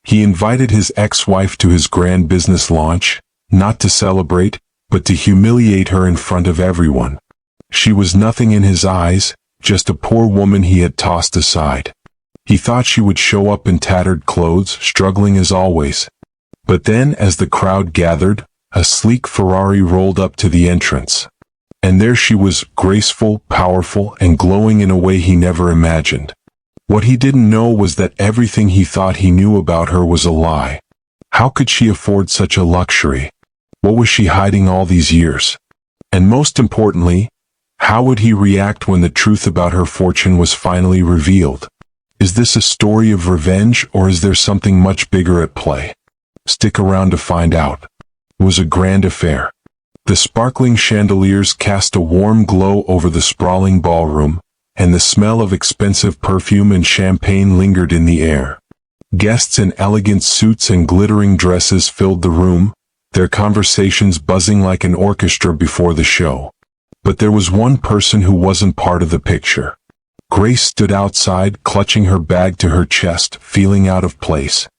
He invited his ex-wife to his grand business launch, not to celebrate, but to humiliate her in front of everyone. She was nothing in his eyes, just a poor woman he had tossed aside. He thought she would show up in tattered clothes, struggling as always. But then, as the crowd gathered, a sleek Ferrari rolled up to the entrance. And there she was, graceful, powerful, and glowing in a way he never imagined. What he didn't know was that everything he thought he knew about her was a lie. How could she afford such a luxury? What was she hiding all these years? And most importantly, how would he react when the truth about her fortune was finally revealed? Is this a story of revenge, or is there something much bigger at play? Stick around to find out. It was a grand affair. The sparkling chandeliers cast a warm glow over the sprawling ballroom, and the smell of expensive perfume and champagne lingered in the air. Guests in elegant suits and glittering dresses filled the room, their conversations buzzing like an orchestra before the show. But there was one person who wasn't part of the picture. Grace stood outside, clutching her bag to her chest, feeling out of place.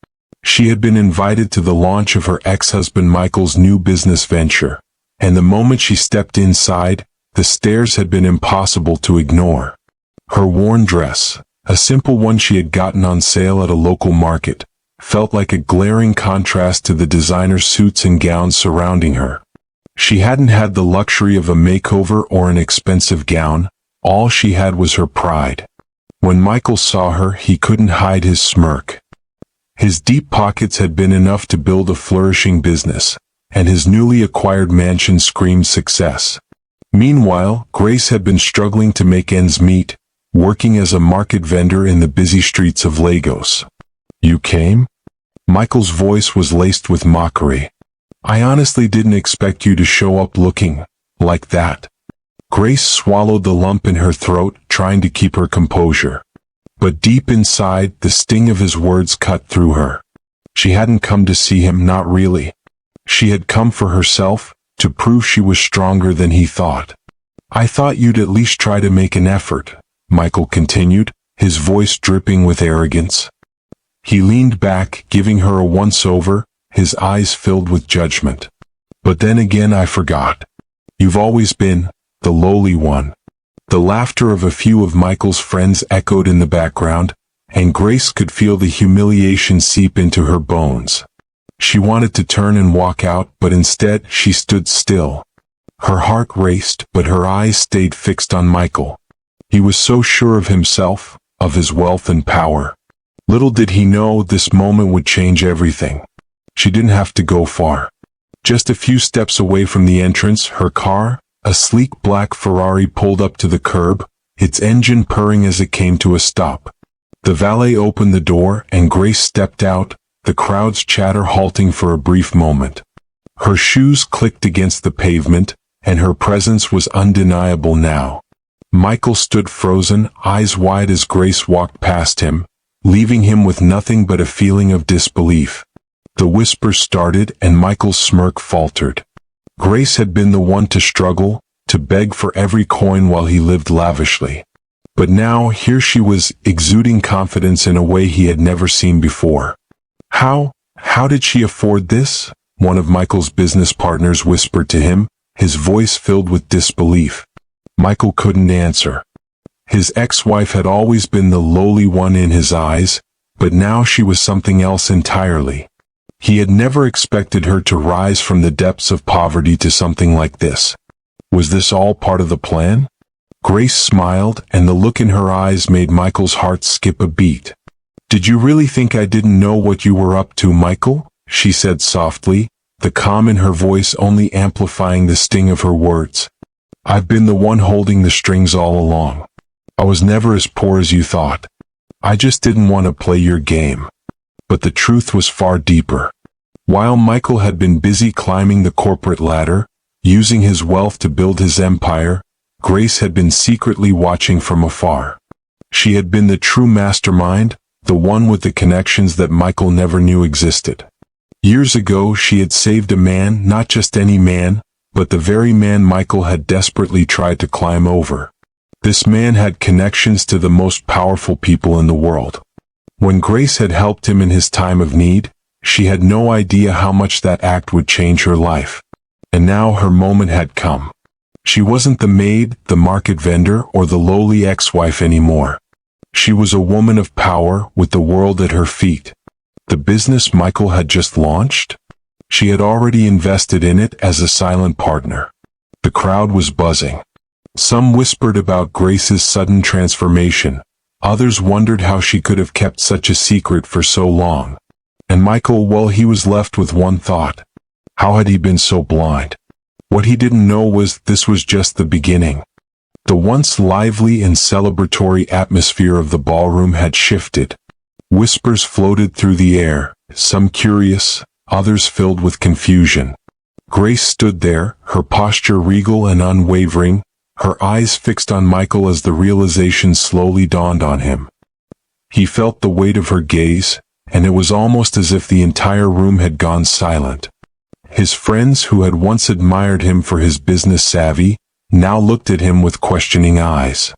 She had been invited to the launch of her ex-husband Michael's new business venture, and the moment she stepped inside, the stares had been impossible to ignore. Her worn dress, a simple one she had gotten on sale at a local market, felt like a glaring contrast to the designer suits and gowns surrounding her. She hadn't had the luxury of a makeover or an expensive gown. All she had was her pride. When Michael saw her, he couldn't hide his smirk. His deep pockets had been enough to build a flourishing business, and his newly acquired mansion screamed success. Meanwhile, Grace had been struggling to make ends meet, working as a market vendor in the busy streets of Lagos. "You came?" Michael's voice was laced with mockery. "I honestly didn't expect you to show up looking like that." Grace swallowed the lump in her throat, trying to keep her composure. But deep inside, the sting of his words cut through her. She hadn't come to see him, not really. She had come for herself, to prove she was stronger than he thought. "I thought you'd at least try to make an effort," Michael continued, his voice dripping with arrogance. He leaned back, giving her a once-over, his eyes filled with judgment. "But then again, I forgot. You've always been the lowly one." The laughter of a few of Michael's friends echoed in the background, and Grace could feel the humiliation seep into her bones. She wanted to turn and walk out, but instead she stood still. Her heart raced, but her eyes stayed fixed on Michael. He was so sure of himself, of his wealth and power. Little did he know this moment would change everything. She didn't have to go far. Just a few steps away from the entrance, her car, a sleek black Ferrari, pulled up to the curb, its engine purring as it came to a stop. The valet opened the door, and Grace stepped out, the crowd's chatter halting for a brief moment. Her shoes clicked against the pavement, and her presence was undeniable now. Michael stood frozen, eyes wide as Grace walked past him, leaving him with nothing but a feeling of disbelief. The whispers started, and Michael's smirk faltered. Grace had been the one to struggle, to beg for every coin while he lived lavishly. But now, here she was, exuding confidence in a way he had never seen before. How did she afford this?" one of Michael's business partners whispered to him, his voice filled with disbelief. Michael couldn't answer. His ex-wife had always been the lowly one in his eyes, but now she was something else entirely. He had never expected her to rise from the depths of poverty to something like this. Was this all part of the plan? Grace smiled, and the look in her eyes made Michael's heart skip a beat. "Did you really think I didn't know what you were up to, Michael?" she said softly, the calm in her voice only amplifying the sting of her words. "I've been the one holding the strings all along. I was never as poor as you thought. I just didn't want to play your game." But the truth was far deeper. While Michael had been busy climbing the corporate ladder, using his wealth to build his empire, Grace had been secretly watching from afar. She had been the true mastermind, the one with the connections that Michael never knew existed. Years ago, she had saved a man, not just any man, but the very man Michael had desperately tried to climb over. This man had connections to the most powerful people in the world. When Grace had helped him in his time of need, she had no idea how much that act would change her life. And now her moment had come. She wasn't the maid, the market vendor, or the lowly ex-wife anymore. She was a woman of power with the world at her feet. The business Michael had just launched? She had already invested in it as a silent partner. The crowd was buzzing. Some whispered about Grace's sudden transformation. Others wondered how she could have kept such a secret for so long. And Michael, well, he was left with one thought. How had he been so blind? What he didn't know was this was just the beginning. The once lively and celebratory atmosphere of the ballroom had shifted. Whispers floated through the air, some curious, others filled with confusion. Grace stood there, her posture regal and unwavering, her eyes fixed on Michael as the realization slowly dawned on him. He felt the weight of her gaze, and it was almost as if the entire room had gone silent. His friends who had once admired him for his business savvy, now looked at him with questioning eyes.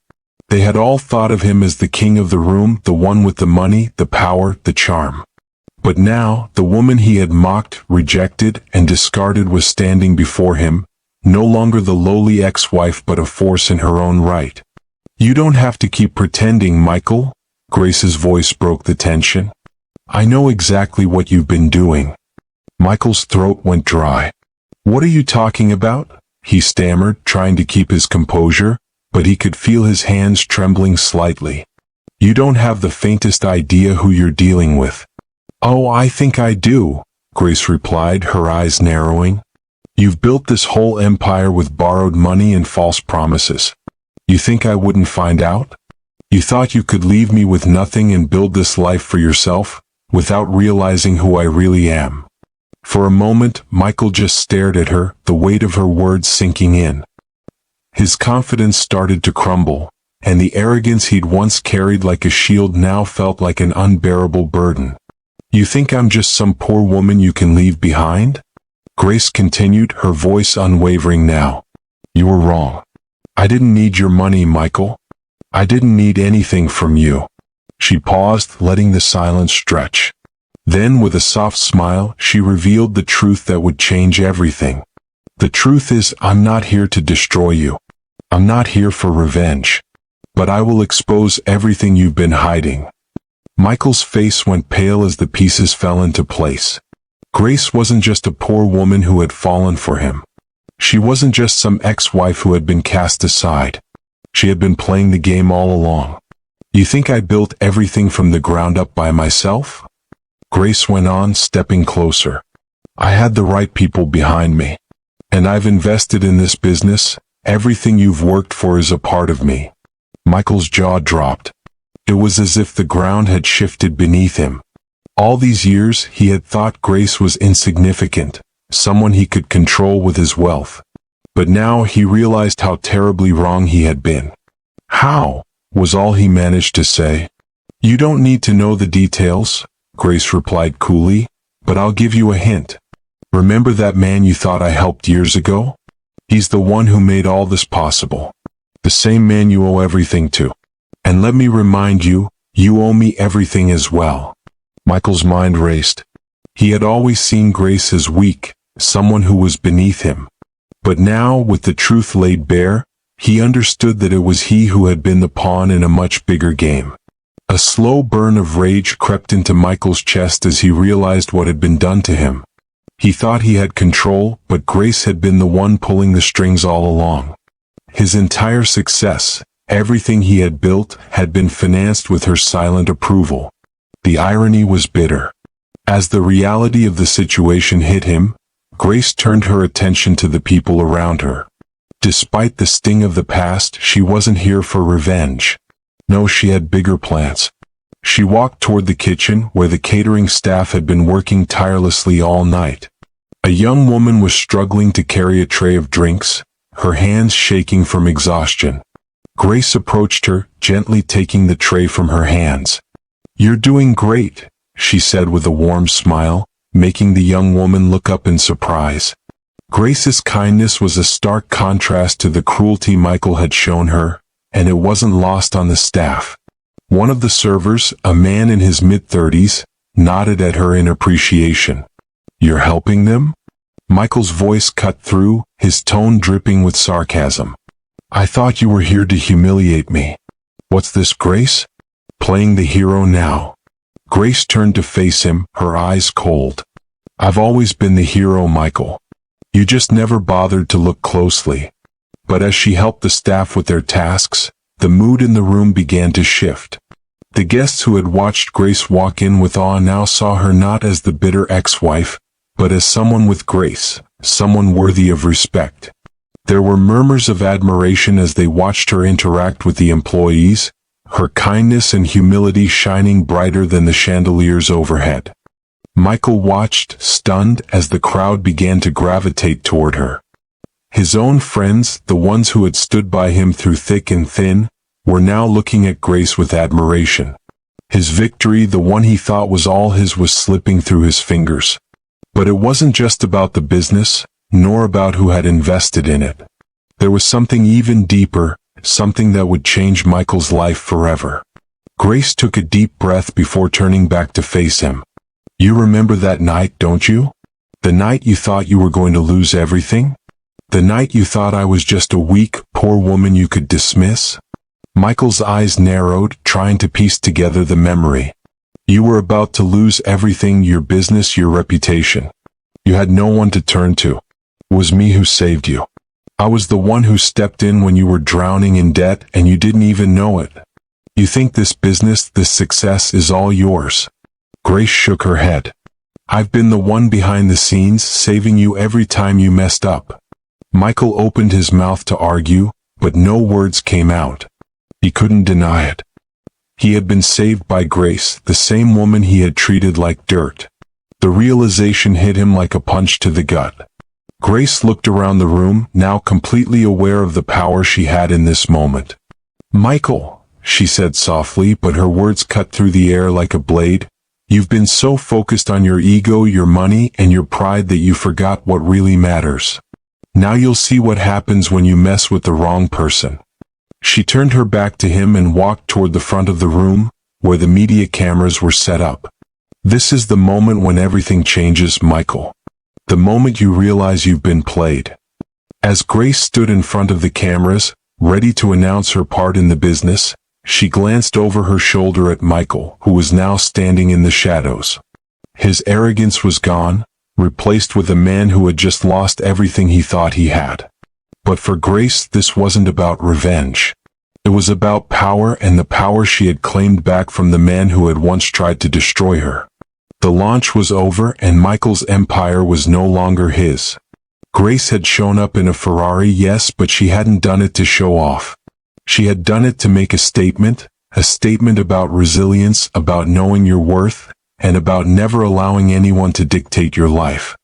They had all thought of him as the king of the room, the one with the money, the power, the charm. But now, the woman he had mocked, rejected, and discarded was standing before him, no longer the lowly ex-wife but a force in her own right. "You don't have to keep pretending, Michael," Grace's voice broke the tension. "I know exactly what you've been doing." Michael's throat went dry. "What are you talking about?" he stammered, trying to keep his composure, but he could feel his hands trembling slightly. "You don't have the faintest idea who you're dealing with." "Oh, I think I do," Grace replied, her eyes narrowing. "You've built this whole empire with borrowed money and false promises. You think I wouldn't find out? You thought you could leave me with nothing and build this life for yourself, without realizing who I really am." For a moment, Michael just stared at her, the weight of her words sinking in. His confidence started to crumble, and the arrogance he'd once carried like a shield now felt like an unbearable burden. "You think I'm just some poor woman you can leave behind?" Grace continued, her voice unwavering now. "You were wrong. I didn't need your money, Michael. I didn't need anything from you." She paused, letting the silence stretch. Then, with a soft smile, she revealed the truth that would change everything. "The truth is, I'm not here to destroy you. I'm not here for revenge. But I will expose everything you've been hiding." Michael's face went pale as the pieces fell into place. Grace wasn't just a poor woman who had fallen for him. She wasn't just some ex-wife who had been cast aside. She had been playing the game all along. "You think I built everything from the ground up by myself?" Grace went on, stepping closer. "I had the right people behind me. And I've invested in this business. Everything you've worked for is a part of me." Michael's jaw dropped. It was as if the ground had shifted beneath him. All these years, he had thought Grace was insignificant, someone he could control with his wealth. But now he realized how terribly wrong he had been. "How?" was all he managed to say. "You don't need to know the details," Grace replied coolly, "but I'll give you a hint. Remember that man you thought I helped years ago? He's the one who made all this possible. The same man you owe everything to. And let me remind you, you owe me everything as well." Michael's mind raced. He had always seen Grace as weak, someone who was beneath him. But now, with the truth laid bare, he understood that it was he who had been the pawn in a much bigger game. A slow burn of rage crept into Michael's chest as he realized what had been done to him. He thought he had control, but Grace had been the one pulling the strings all along. His entire success, everything he had built, had been financed with her silent approval. The irony was bitter. As the reality of the situation hit him, Grace turned her attention to the people around her. Despite the sting of the past, she wasn't here for revenge. No, she had bigger plans. She walked toward the kitchen, where the catering staff had been working tirelessly all night. A young woman was struggling to carry a tray of drinks, her hands shaking from exhaustion. Grace approached her, gently taking the tray from her hands. "You're doing great," she said with a warm smile, making the young woman look up in surprise. Grace's kindness was a stark contrast to the cruelty Michael had shown her, and it wasn't lost on the staff. One of the servers, a man in his mid-30s, nodded at her in appreciation. "You're helping them?" Michael's voice cut through, his tone dripping with sarcasm. "I thought you were here to humiliate me." "What's this, Grace? Playing the hero now?" Grace turned to face him, her eyes cold. "I've always been the hero, Michael. You just never bothered to look closely." But as she helped the staff with their tasks, the mood in the room began to shift. The guests who had watched Grace walk in with awe now saw her not as the bitter ex-wife, but as someone with grace, someone worthy of respect. There were murmurs of admiration as they watched her interact with the employees, her kindness and humility shining brighter than the chandeliers overhead. Michael watched, stunned, as the crowd began to gravitate toward her. His own friends, the ones who had stood by him through thick and thin, were now looking at Grace with admiration. His victory, the one he thought was all his, was slipping through his fingers. But it wasn't just about the business, nor about who had invested in it. There was something even deeper, something that would change Michael's life forever. Grace took a deep breath before turning back to face him. "You remember that night, don't you? The night you thought you were going to lose everything? The night you thought I was just a weak, poor woman you could dismiss?" Michael's eyes narrowed, trying to piece together the memory. "You were about to lose everything, your business, your reputation. You had no one to turn to. It was me who saved you. I was the one who stepped in when you were drowning in debt and you didn't even know it. You think this business, this success is all yours?" Grace shook her head. "I've been the one behind the scenes, saving you every time you messed up." Michael opened his mouth to argue, but no words came out. He couldn't deny it. He had been saved by Grace, the same woman he had treated like dirt. The realization hit him like a punch to the gut. Grace looked around the room, now completely aware of the power she had in this moment. "Michael," she said softly, but her words cut through the air like a blade, "you've been so focused on your ego, your money, and your pride that you forgot what really matters. Now you'll see what happens when you mess with the wrong person." She turned her back to him and walked toward the front of the room, where the media cameras were set up. "This is the moment when everything changes, Michael. The moment you realize you've been played." As Grace stood in front of the cameras, ready to announce her part in the business, she glanced over her shoulder at Michael, who was now standing in the shadows. His arrogance was gone, replaced with a man who had just lost everything he thought he had. But for Grace, this wasn't about revenge. It was about power, and the power she had claimed back from the man who had once tried to destroy her. The launch was over, and Michael's empire was no longer his. Grace had shown up in a Ferrari, yes, but she hadn't done it to show off. She had done it to make a statement about resilience, about knowing your worth, and about never allowing anyone to dictate your life.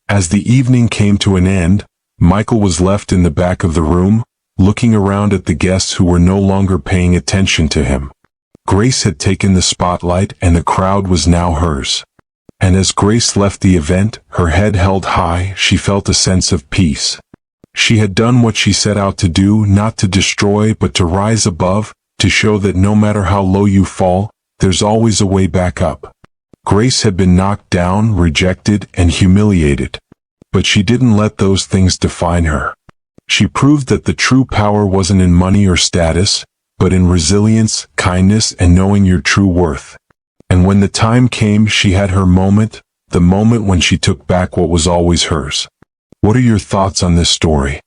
As the evening came to an end, Michael was left in the back of the room, looking around at the guests who were no longer paying attention to him. Grace had taken the spotlight, and the crowd was now hers. And as Grace left the event, her head held high, she felt a sense of peace. She had done what she set out to do, not to destroy, but to rise above, to show that no matter how low you fall, there's always a way back up. Grace had been knocked down, rejected, and humiliated. But she didn't let those things define her. She proved that the true power wasn't in money or status, but in resilience, kindness, and knowing your true worth. And when the time came, she had her moment, the moment when she took back what was always hers. What are your thoughts on this story?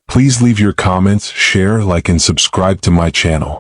Please leave your comments, share, like, and subscribe to my channel.